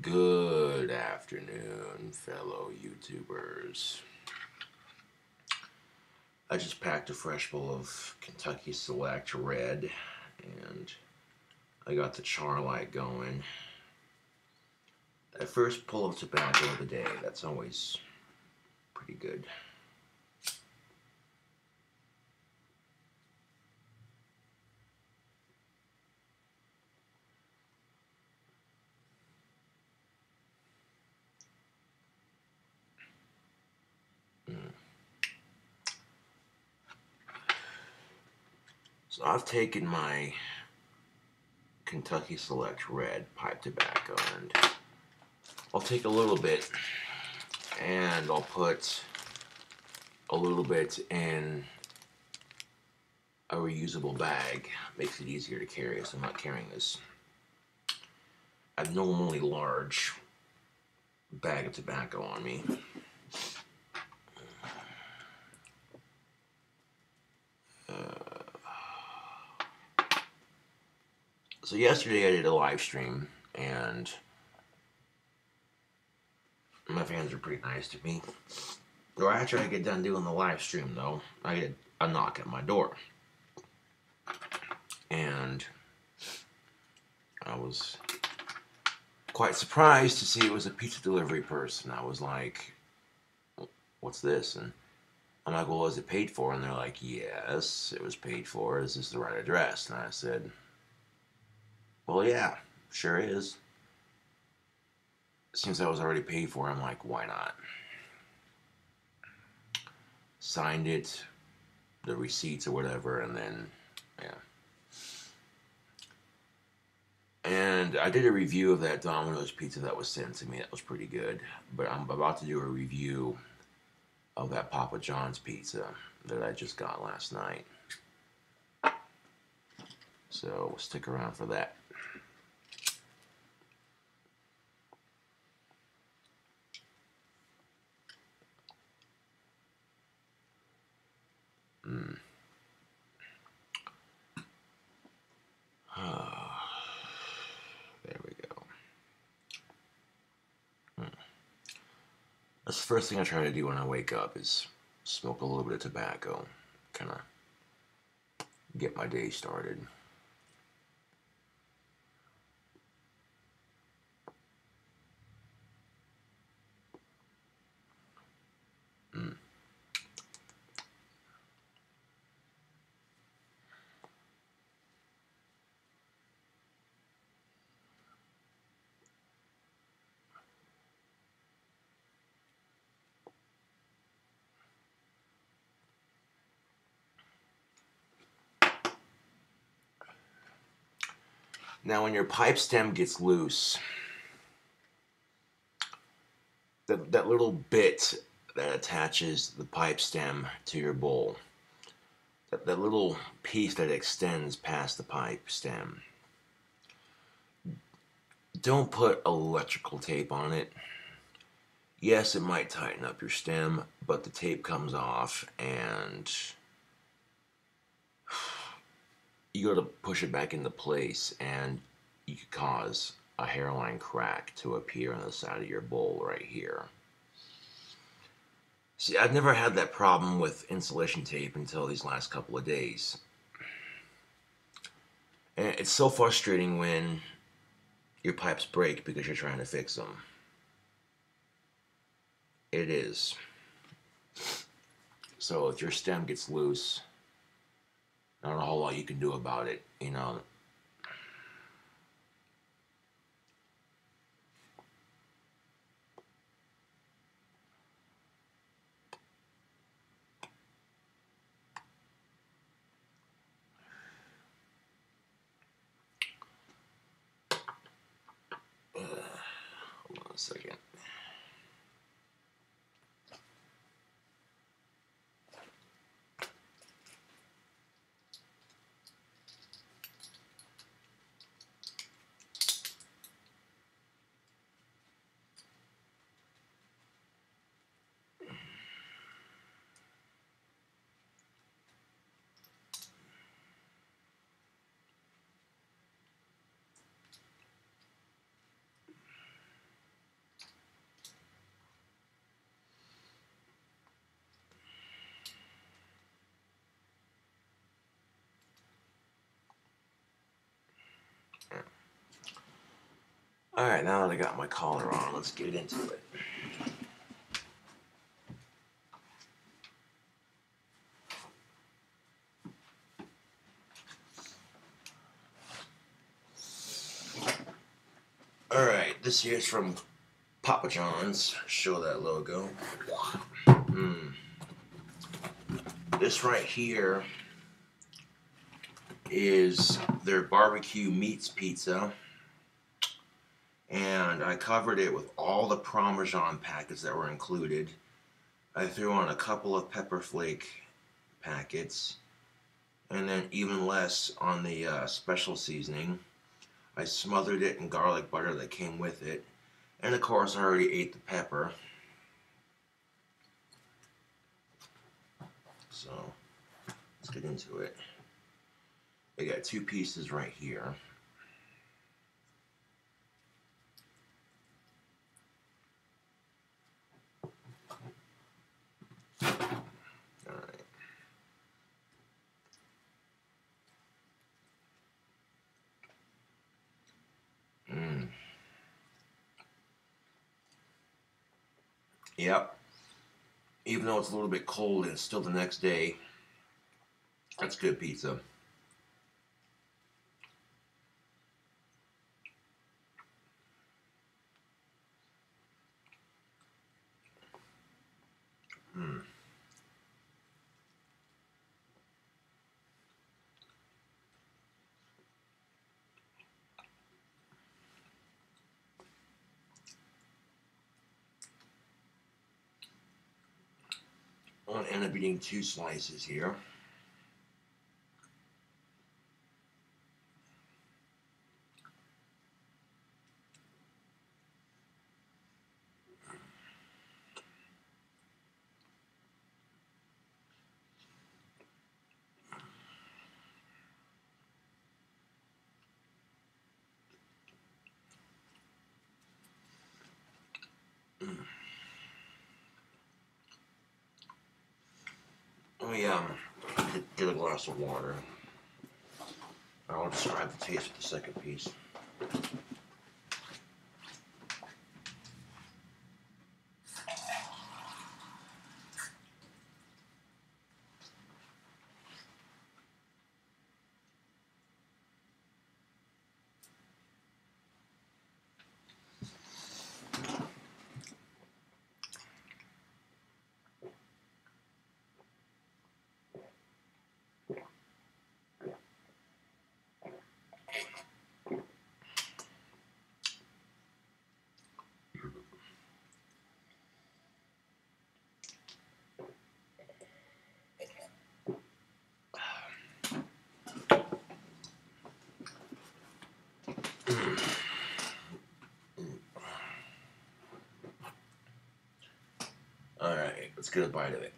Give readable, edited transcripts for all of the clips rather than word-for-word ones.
Good afternoon, fellow YouTubers. I just packed a fresh bowl of Kentucky Select Red, and I got the char light going. That first pull of tobacco of the day, that's always pretty good. So I've taken my Kentucky Select Red pipe tobacco, and I'll take a little bit and I'll put a little bit in a reusable bag. Makes it easier to carry, so I'm not carrying this abnormally large bag of tobacco on me. So yesterday I did a live stream, and my fans are pretty nice to me. Right after I get done doing the live stream, though, I get a knock at my door. And I was quite surprised to see it was a pizza delivery person. I was like, what's this? And I'm like, well, is it paid for? And they're like, yes, it was paid for. Is this the right address? And I said, well, yeah, sure is. Since I was already paid for, I'm like, why not? Signed it, the receipts or whatever, and then, yeah. And I did a review of that Domino's pizza that was sent to me. That was pretty good. But I'm about to do a review of that Papa John's pizza that I just got last night. So stick around for that. There we go. That's the first thing I try to do when I wake up is smoke a little bit of tobacco. Kind of get my day started. Now when your pipe stem gets loose, that little bit that attaches the pipe stem to your bowl, that little piece that extends past the pipe stem, don't put electrical tape on it. Yes, it might tighten up your stem, but the tape comes off and you got to push it back into place, and you could cause a hairline crack to appear on the side of your bowl right here. See, I've never had that problem with insulation tape until these last couple of days. And it's so frustrating when your pipes break because you're trying to fix them. It is. So if your stem gets loose, not a whole lot you can do about it, you know. Hold on a second. Alright, now that I got my collar on, let's get into it. Alright, this here's from Papa John's. Show that logo. This right here is their barbecue meats pizza. And I covered it with all the Parmesan packets that were included. I threw on a couple of pepper flake packets, and then even less on the special seasoning. I smothered it in garlic butter that came with it, and of course I already ate the pepper. So let's get into it. I got 2 pieces right here. Yep. Even though it's a little bit cold and it's still the next day, that's good pizza. I'm going to end up eating 2 slices here. Let me get a glass of water. I'll describe the taste of the second piece. Alright, let's get a bite of it.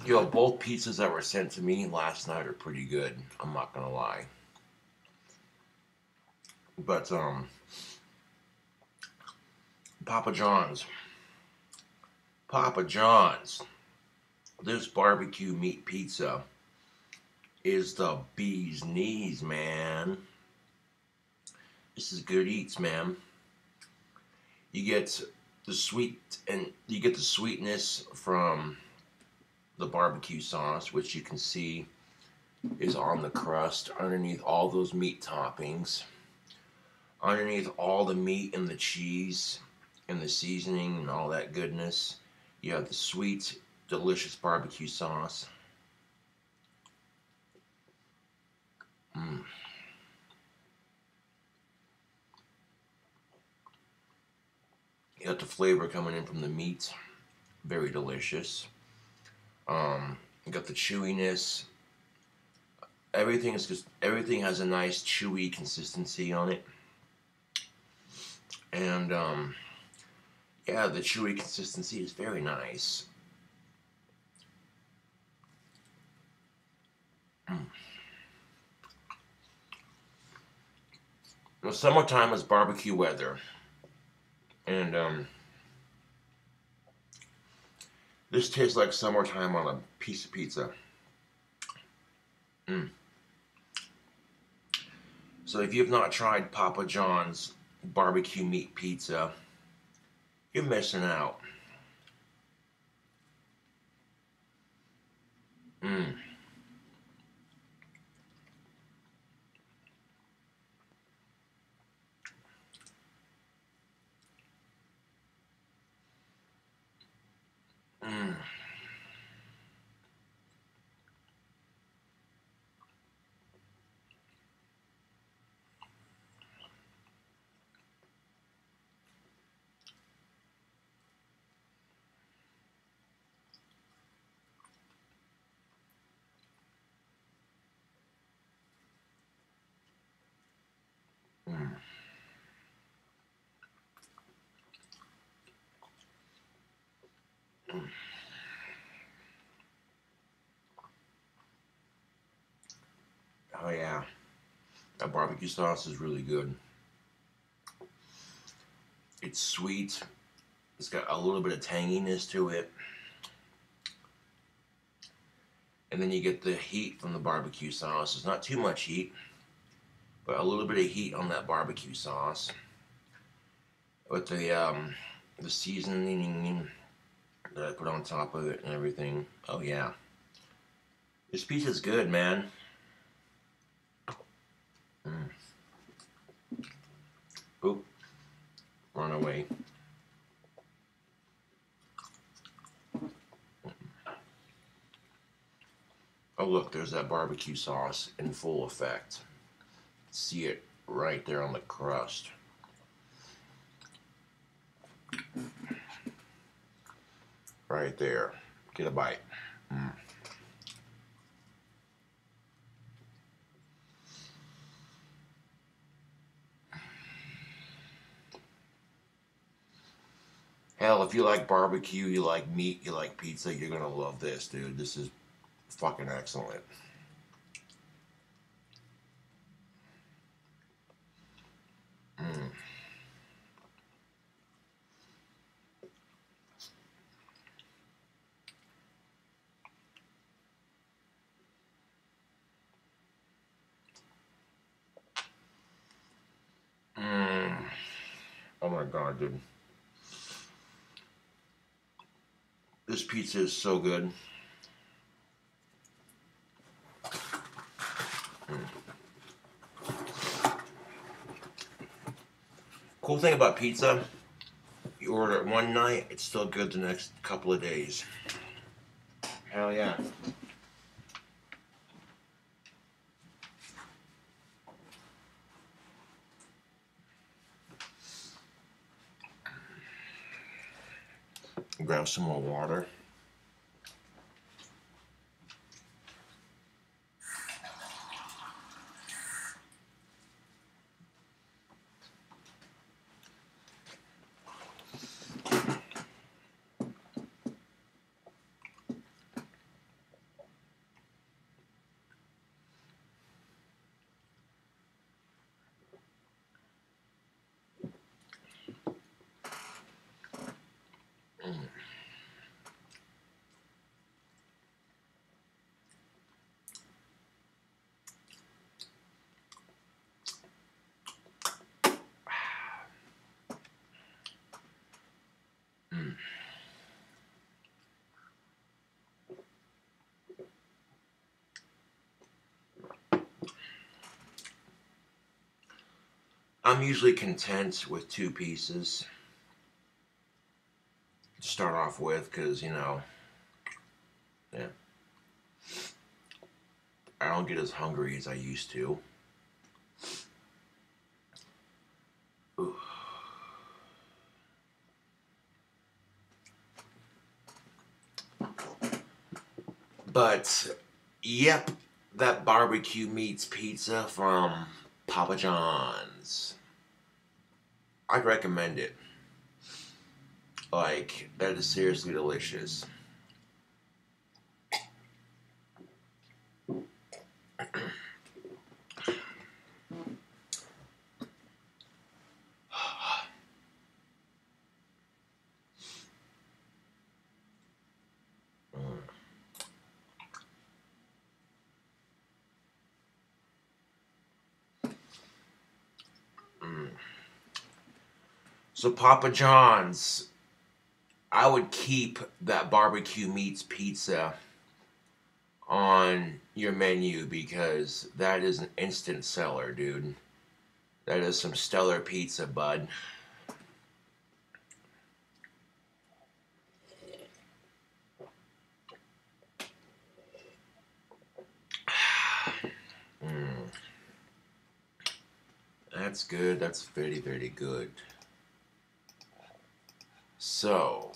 You know, both pizzas that were sent to me last night are pretty good. I'm not gonna lie. But, Papa John's. Papa John's. This barbecue meat pizza is the bee's knees, man. This is good eats, man. You get the sweetness from the barbecue sauce, which you can see is on the crust underneath all those meat toppings, underneath all the meat and the cheese and the seasoning and all that goodness. You have the sweet, delicious barbecue sauce. You got the flavor coming in from the meat, very delicious. You got the chewiness. Everything has a nice chewy consistency on it, and yeah, the chewy consistency is very nice. Now, summertime is barbecue weather. And this tastes like summertime on a piece of pizza. Mm. So if you've not tried Papa John's barbecue meat pizza, you're missing out. Mm. Mm. Mm. Mm. Oh yeah, that barbecue sauce is really good. It's sweet. It's got a little bit of tanginess to it. And then you get the heat from the barbecue sauce. It's not too much heat, but a little bit of heat on that barbecue sauce. With the seasoning that I put on top of it and everything. Oh yeah. This pizza's good, man. Mm. Oop, run away. Oh look, there's that barbecue sauce in full effect. See it right there on the crust. Right there. Get a bite. Mm. Hell, if you like barbecue, you like meat, you like pizza, you're gonna love this, dude. This is fucking excellent. Mm. Mm. Oh my god, dude. This pizza is so good. Mm. Cool thing about pizza, you order it one night, it's still good the next couple of days. Hell yeah. Grab some more water. Mm. Mm. I'm usually content with two pieces to start off with because, yeah, I don't get as hungry as I used to. Ooh. But, yep, that barbecue meats pizza from Papa John's. I'd recommend it. Like, that is seriously delicious. So Papa John's, I would keep that barbecue meats pizza on your menu because that is an instant seller, dude. That is some stellar pizza, bud. Mm, that's good. That's very, very good. So,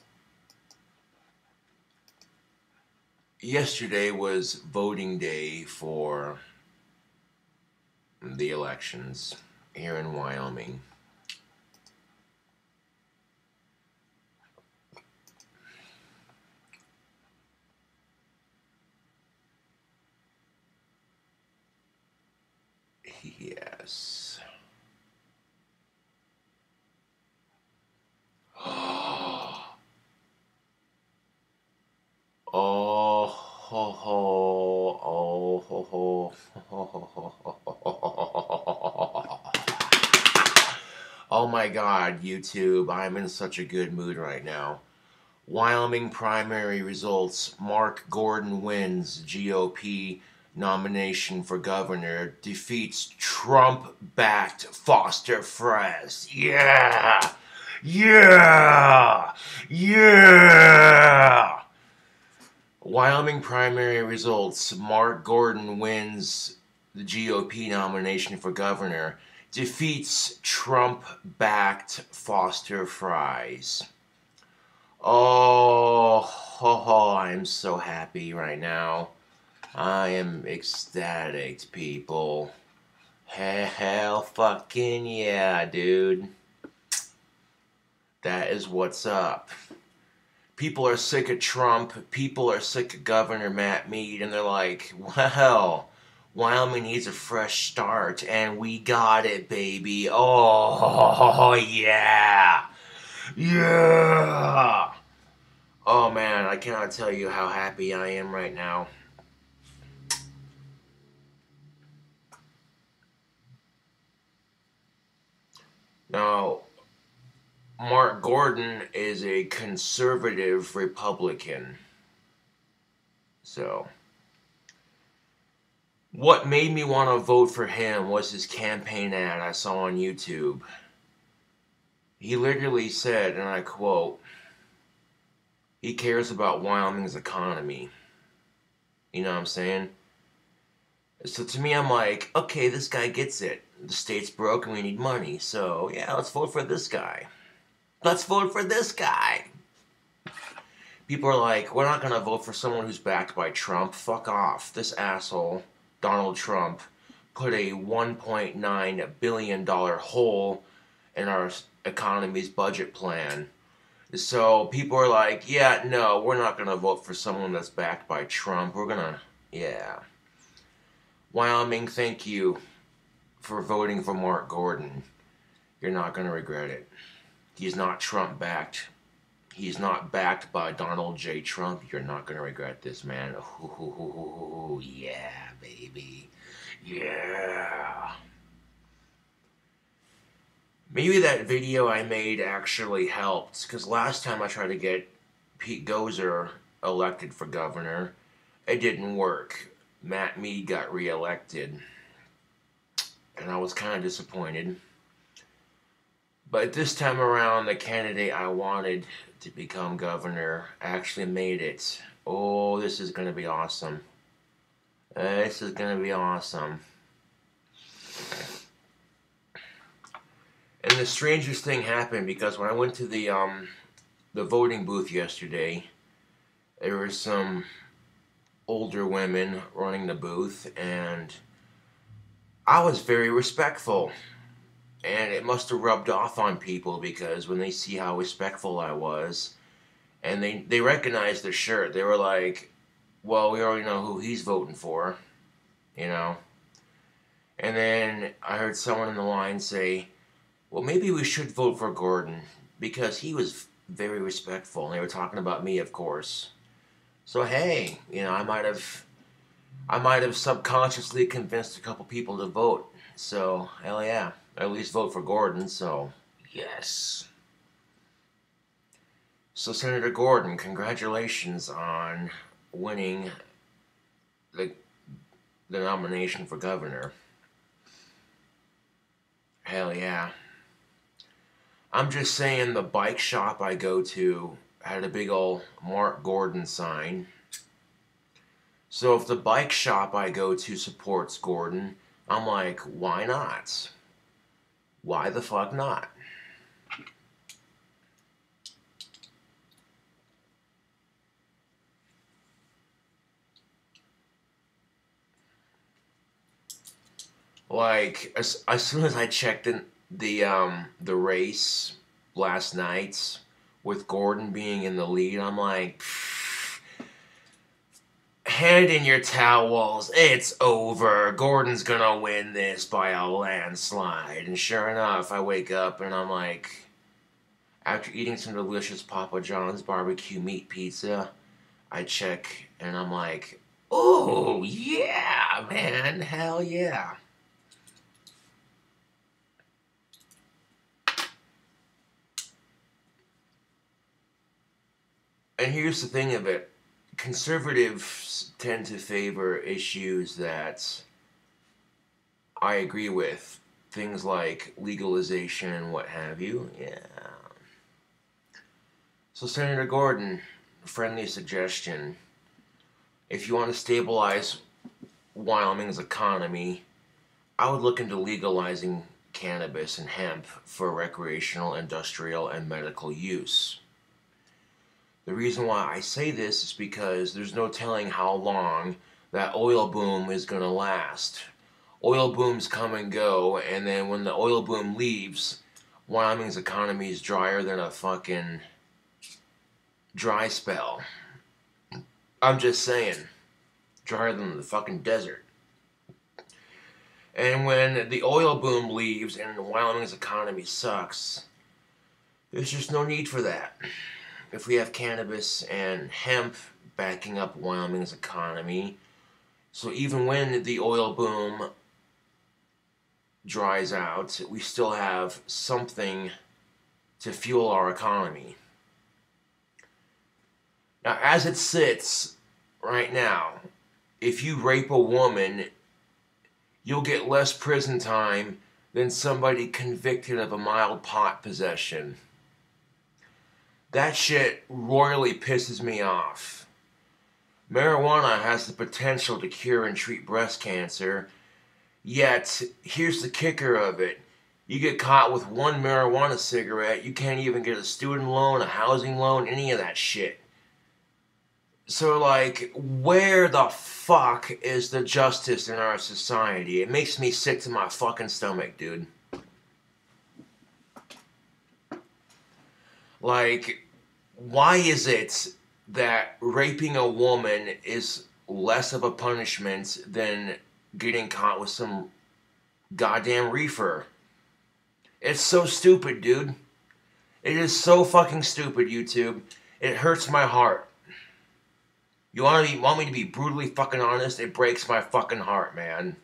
yesterday was voting day for the elections here in Wyoming. Yes. Oh, ho, ho, oh, ho, ho, ho, ho, ho. Oh my God, YouTube, I'm in such a good mood right now. Wyoming primary results. Mark Gordon wins GOP nomination for governor, defeats Trump-backed Foster Friess. Yeah! Yeah! Yeah! Wyoming primary results. Mark Gordon wins the GOP nomination for governor, defeats Trump-backed Foster Friess. Oh, I'm so happy right now. I am ecstatic, people. Hell fucking yeah, dude. That is what's up. People are sick of Trump. People are sick of Governor Matt Mead. And they're like, well, Wyoming needs a fresh start. And we got it, baby. Oh, yeah. Yeah. Oh, man, I cannot tell you how happy I am right now. Now, Mark Gordon is a conservative Republican. So, what made me want to vote for him was his campaign ad I saw on YouTube. He literally said, and I quote, he cares about Wyoming's economy. You know what I'm saying? So to me, I'm like, okay, this guy gets it. The state's broke and we need money. So, yeah, let's vote for this guy. Let's vote for this guy. People are like, we're not going to vote for someone who's backed by Trump. Fuck off. This asshole, Donald Trump, put a $1.9 billion hole in our economy's budget plan. So people are like, yeah, no, we're not going to vote for someone that's backed by Trump. We're going to, yeah. Wyoming, thank you for voting for Mark Gordon. You're not going to regret it. He's not Trump-backed. He's not backed by Donald J. Trump. You're not going to regret this, man. Ooh, yeah, baby. Yeah. Maybe that video I made actually helped, because last time I tried to get Pete Gozer elected for governor, it didn't work. Matt Mead got reelected, and I was kind of disappointed. But this time around, the candidate I wanted to become governor actually made it. Oh, this is going to be awesome. This is going to be awesome. And the strangest thing happened because when I went to the voting booth yesterday, there were some older women running the booth, and I was very respectful. And it must have rubbed off on people because when they see how respectful I was, and they recognized the shirt, they were like, well, we already know who he's voting for, you know. And then I heard someone in the line say, well, maybe we should vote for Gordon because he was very respectful. And they were talking about me, of course. So, hey, you know, I might have subconsciously convinced a couple people to vote. So, hell yeah. At least vote for Gordon, so yes. So, Senator Gordon, congratulations on winning the, the nomination for governor. Hell yeah. I'm just saying the bike shop I go to had a big old Mark Gordon sign. So if the bike shop I go to supports Gordon, I'm like, why not? Why the fuck not? Like as soon as I checked in the race last night with Gordon being in the lead, I'm like, hand in your towels, it's over. Gordon's gonna win this by a landslide. And sure enough, I wake up and I'm like, after eating some delicious Papa John's barbecue meat pizza, I check and I'm like, oh yeah, man, hell yeah. And here's the thing of it. Conservatives tend to favor issues that I agree with. Things like legalization and what have you. Yeah. So, Senator Gordon, friendly suggestion. If you want to stabilize Wyoming's economy, I would look into legalizing cannabis and hemp for recreational, industrial, and medical use. The reason why I say this is because there's no telling how long that oil boom is going to last. Oil booms come and go, and then when the oil boom leaves, Wyoming's economy is drier than a fucking dry spell. I'm just saying, drier than the fucking desert. And when the oil boom leaves and Wyoming's economy sucks, there's just no need for that. If we have cannabis and hemp backing up Wyoming's economy, so even when the oil boom dries out, we still have something to fuel our economy. Now, as it sits right now, if you rape a woman, you'll get less prison time than somebody convicted of a mild pot possession. That shit royally pisses me off. Marijuana has the potential to cure and treat breast cancer, yet here's the kicker of it. You get caught with one marijuana cigarette, you can't even get a student loan, a housing loan, any of that shit. So, like, where the fuck is the justice in our society? It makes me sick to my fucking stomach, dude. Like, why is it that raping a woman is less of a punishment than getting caught with some goddamn reefer? It's so stupid, dude. It is so fucking stupid, YouTube. It hurts my heart. You want me to be brutally fucking honest? It breaks my fucking heart, man.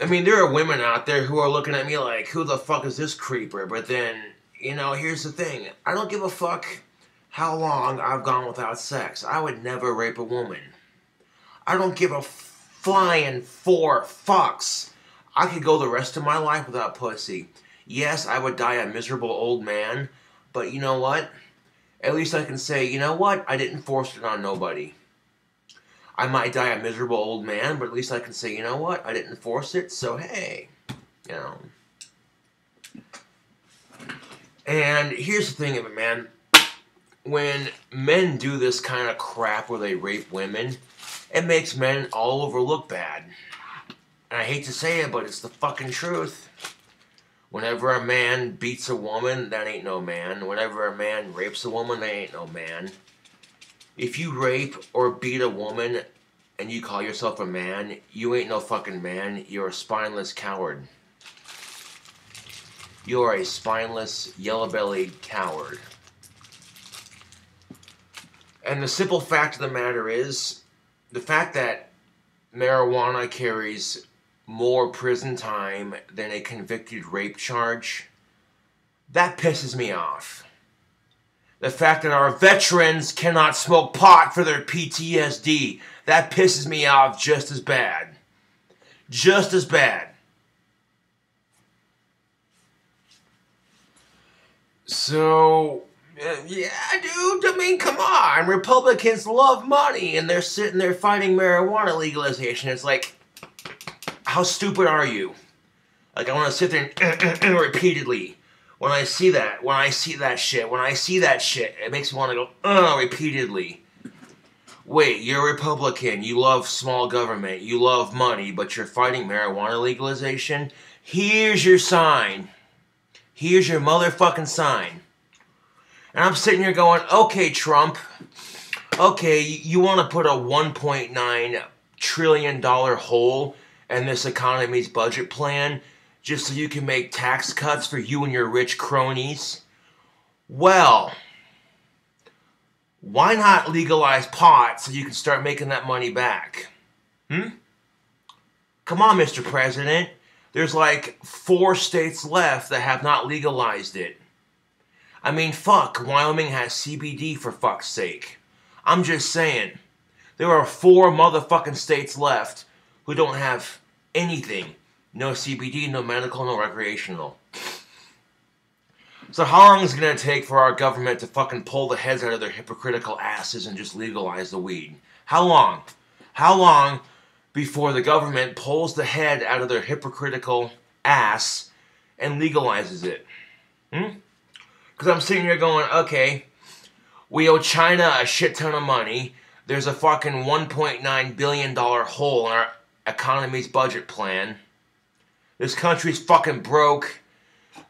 I mean, there are women out there who are looking at me like, who the fuck is this creeper? But then, you know, here's the thing. I don't give a fuck how long I've gone without sex. I would never rape a woman. I don't give a flying four fucks. I could go the rest of my life without pussy. Yes, I would die a miserable old man. But you know what? At least I can say, you know what? I didn't force it on nobody. I might die a miserable old man, but at least I can say, you know what? I didn't force it, so hey. You know. And here's the thing of it, man. When men do this kind of crap where they rape women, it makes men all over look bad. And I hate to say it, but it's the fucking truth. Whenever a man beats a woman, that ain't no man. Whenever a man rapes a woman, that ain't no man. If you rape or beat a woman and you call yourself a man, you ain't no fucking man. You're a spineless coward. You are a spineless, yellow-bellied coward. And the simple fact of the matter is, the fact that marijuana carries more prison time than a convicted rape charge, That pisses me off. The fact that our veterans cannot smoke pot for their PTSD, that pisses me off just as bad. Just as bad. So, yeah, dude, I mean, come on. Republicans love money, and they're sitting there fighting marijuana legalization. It's like, how stupid are you? Like, I want to sit there and repeatedly. When I see that shit, it makes me want to go, repeatedly. Wait, you're a Republican, you love small government, you love money, but you're fighting marijuana legalization? Here's your sign. Here's your motherfucking sign. And I'm sitting here going, okay, Trump, okay, you want to put a $1.9 trillion hole in this economy's budget plan just so you can make tax cuts for you and your rich cronies? Well, why not legalize pot so you can start making that money back? Come on, Mr. President. There's like 4 states left that have not legalized it. I mean, fuck, Wyoming has CBD for fuck's sake. I'm just saying, there are 4 motherfucking states left who don't have anything. No CBD, no medical, no recreational. So how long is it going to take for our government to fucking pull the heads out of their hypocritical asses and just legalize the weed? How long? How long before the government pulls the head out of their hypocritical ass and legalizes it? Because I'm sitting here going, okay, we owe China a shit ton of money. There's a fucking $1.9 billion hole in our economy's budget plan. This country's fucking broke.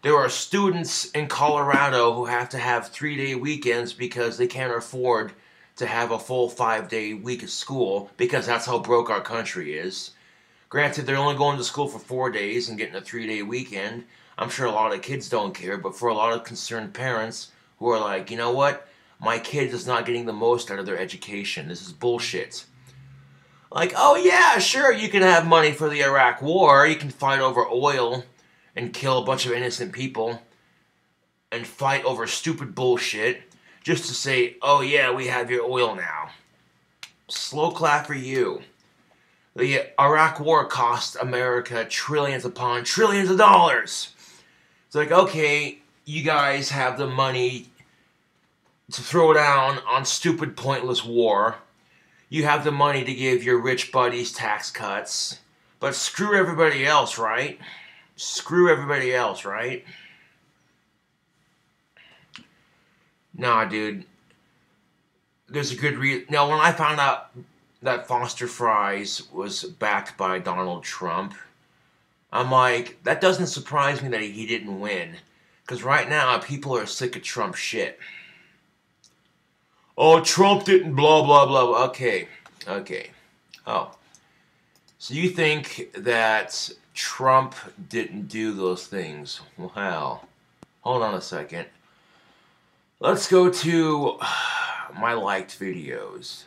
There are students in Colorado who have to have 3-day weekends because they can't afford to have a full 5-day week of school because that's how broke our country is. Granted, they're only going to school for 4 days and getting a 3-day weekend. I'm sure a lot of kids don't care, but for a lot of concerned parents who are like, you know what? My kid is not getting the most out of their education. This is bullshit. Like, oh yeah, sure, you can have money for the Iraq War. You can fight over oil and kill a bunch of innocent people and fight over stupid bullshit just to say, oh yeah, we have your oil now. Slow clap for you. The Iraq War cost America trillions upon trillions of dollars. It's like, okay, you guys have the money to throw down on stupid, pointless war. You have the money to give your rich buddies tax cuts. But screw everybody else, right? Screw everybody else, right? Nah, dude. There's a good reason. Now, when I found out that Foster Fries was backed by Donald Trump, I'm like, that doesn't surprise me that he didn't win. Because right now, people are sick of Trump shit. Oh, Trump didn't blah, blah, blah. Okay. Oh. So you think that Trump didn't do those things? Well, hold on a second. Let's go to my liked videos.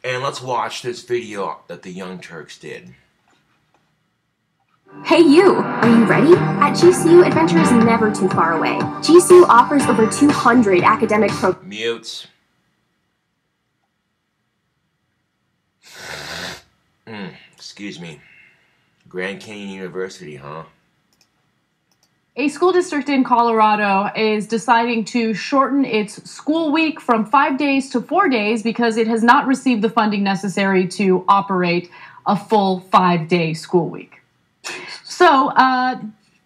And let's watch this video that the Young Turks did. Hey you, are you ready? At GCU, adventure is never too far away. GCU offers over 200 academic programs. Mute. Excuse me. Grand Canyon University, huh? A school district in Colorado is deciding to shorten its school week from 5 days to 4 days because it has not received the funding necessary to operate a full 5-day school week. So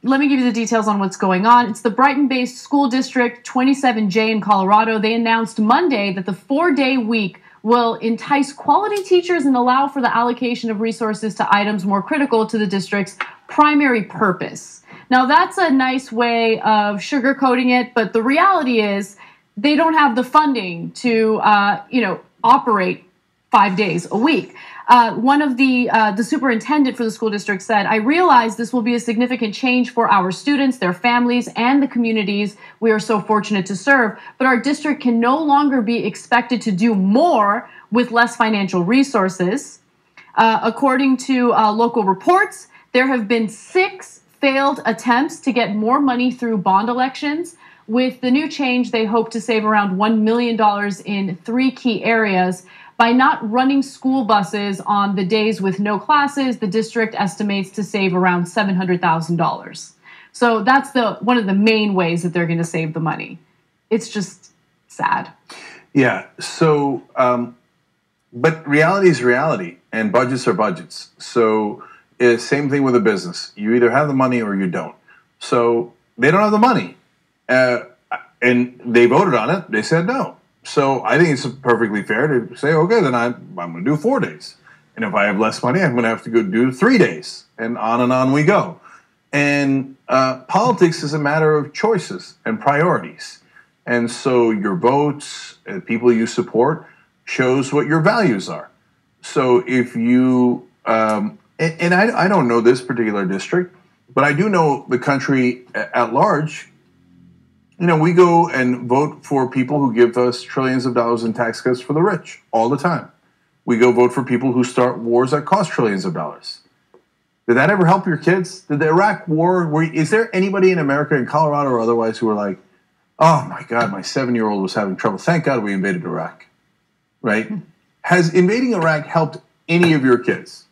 let me give you the details on what's going on. It's the Brighton-based school district 27J in Colorado. They announced Monday that the 4-day week will entice quality teachers and allow for the allocation of resources to items more critical to the district's primary purpose. Now, that's a nice way of sugarcoating it, but the reality is they don't have the funding to, operate 5 days a week. One of the superintendent for the school district said, "I realize this will be a significant change for our students, their families, and the communities we are so fortunate to serve, but our district can no longer be expected to do more with less financial resources." According to local reports, There have been 6 failed attempts to get more money through bond elections. With the new change, they hope to save around $1 million in 3 key areas. By not running school buses on the days with no classes, the district estimates to save around $700,000. So that's one of the main ways that they're going to save the money. It's just sad. Yeah. So, but reality is reality, and budgets are budgets. So, same thing with a business. You either have the money or you don't. So they don't have the money, and they voted on it. They said no. So I think it's perfectly fair to say, okay, then I'm going to do 4 days. And if I have less money, I'm going to have to go do 3 days. And on we go. And politics is a matter of choices and priorities. And so your votes and people you support shows what your values are. So if you, and I don't know this particular district, but I do know the country at large. You know, we go and vote for people who give us trillions of dollars in tax cuts for the rich all the time. We go vote for people who start wars that cost trillions of dollars. Did that ever help your kids? Did the Iraq war, is there anybody in America, in Colorado or otherwise, who are like, oh my God, my 7-year-old was having trouble. Thank God we invaded Iraq, right? Has invading Iraq helped any of your kids?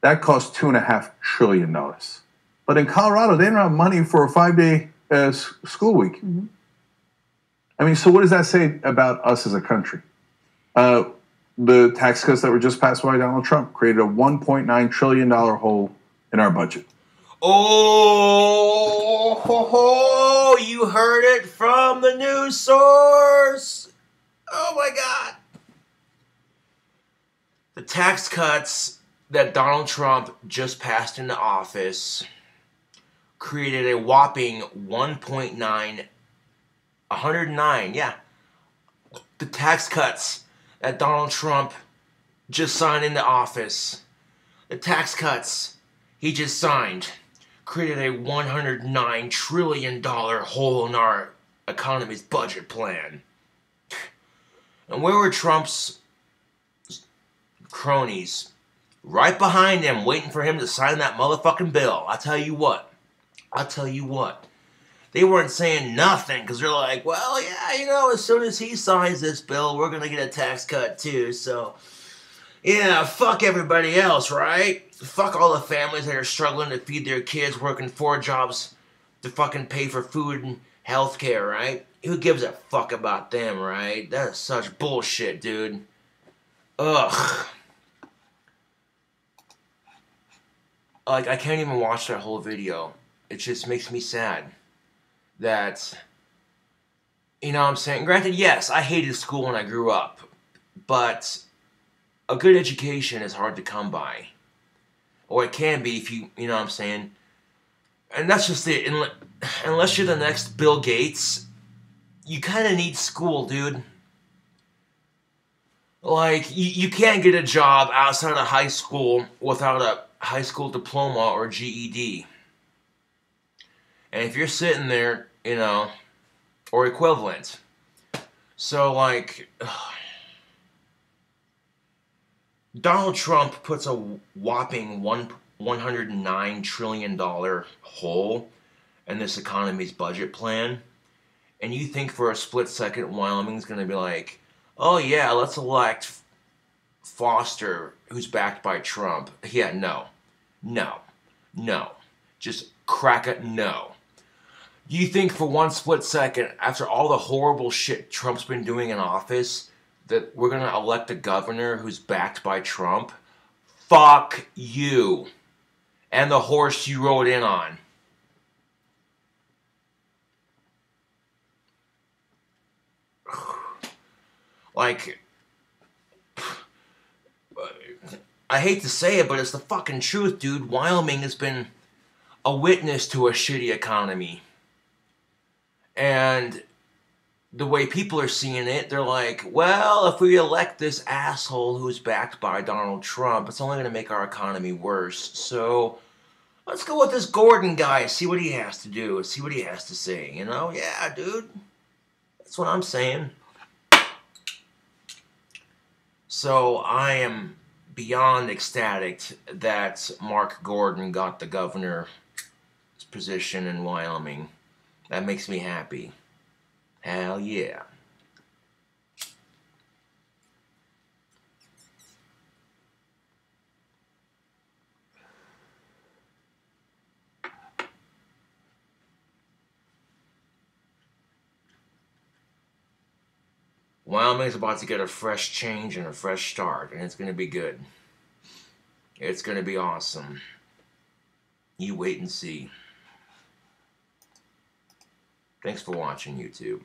That cost $2.5 trillion. But in Colorado, they don't have money for a 5-day school week. Mm-hmm. I mean, so what does that say about us as a country? The tax cuts that were just passed by Donald Trump created a $1.9 trillion hole in our budget. Oh, ho, ho, you heard it from the news source. Oh my God. The tax cuts that Donald Trump just passed into office created a whopping 109, yeah. The tax cuts that Donald Trump just signed into office, the tax cuts he just signed, created a $109 trillion hole in our economy's budget plan. And where were Trump's cronies? Right behind him, waiting for him to sign that motherfucking bill. I'll tell you what. They weren't saying nothing because they're like, well, yeah, you know, as soon as he signs this bill, we're going to get a tax cut too. So, yeah, fuck everybody else, right? Fuck all the families that are struggling to feed their kids, working 4 jobs to fucking pay for food and health care, right? Who gives a fuck about them, right? That is such bullshit, dude. Ugh. Like, I can't even watch that whole video. It just makes me sad that, you know what I'm saying? Granted, yes, I hated school when I grew up, but a good education is hard to come by. Or it can be if you know what I'm saying? And that's just it. Unless you're the next Bill Gates, you kind of need school, dude. Like, you can't get a job outside of high school without a high school diploma or GED. And if you're sitting there, you know, or equivalent. So, like, Donald Trump puts a whopping $109 trillion hole in this economy's budget plan. And you think for a split second Wyoming's going to be like, oh yeah, let's elect Foster, who's backed by Trump. Yeah, no. Just crack it, no. You think for one split second, after all the horrible shit Trump's been doing in office, that we're going to elect a governor who's backed by Trump? Fuck you. And the horse you rode in on. Like, I hate to say it, but it's the fucking truth, dude. Wyoming has been a witness to a shitty economy. And the way people are seeing it, they're like, well, if we elect this asshole who's backed by Donald Trump, it's only going to make our economy worse. So let's go with this Gordon guy, see what he has to do, see what he has to say, you know? Yeah, dude. That's what I'm saying. So I am beyond ecstatic that Mark Gordon got the governor's position in Wyoming. That makes me happy. Hell yeah. Wyoming's about to get a fresh change and a fresh start, and it's going to be good. It's going to be awesome. You wait and see. Thanks for watching, YouTube.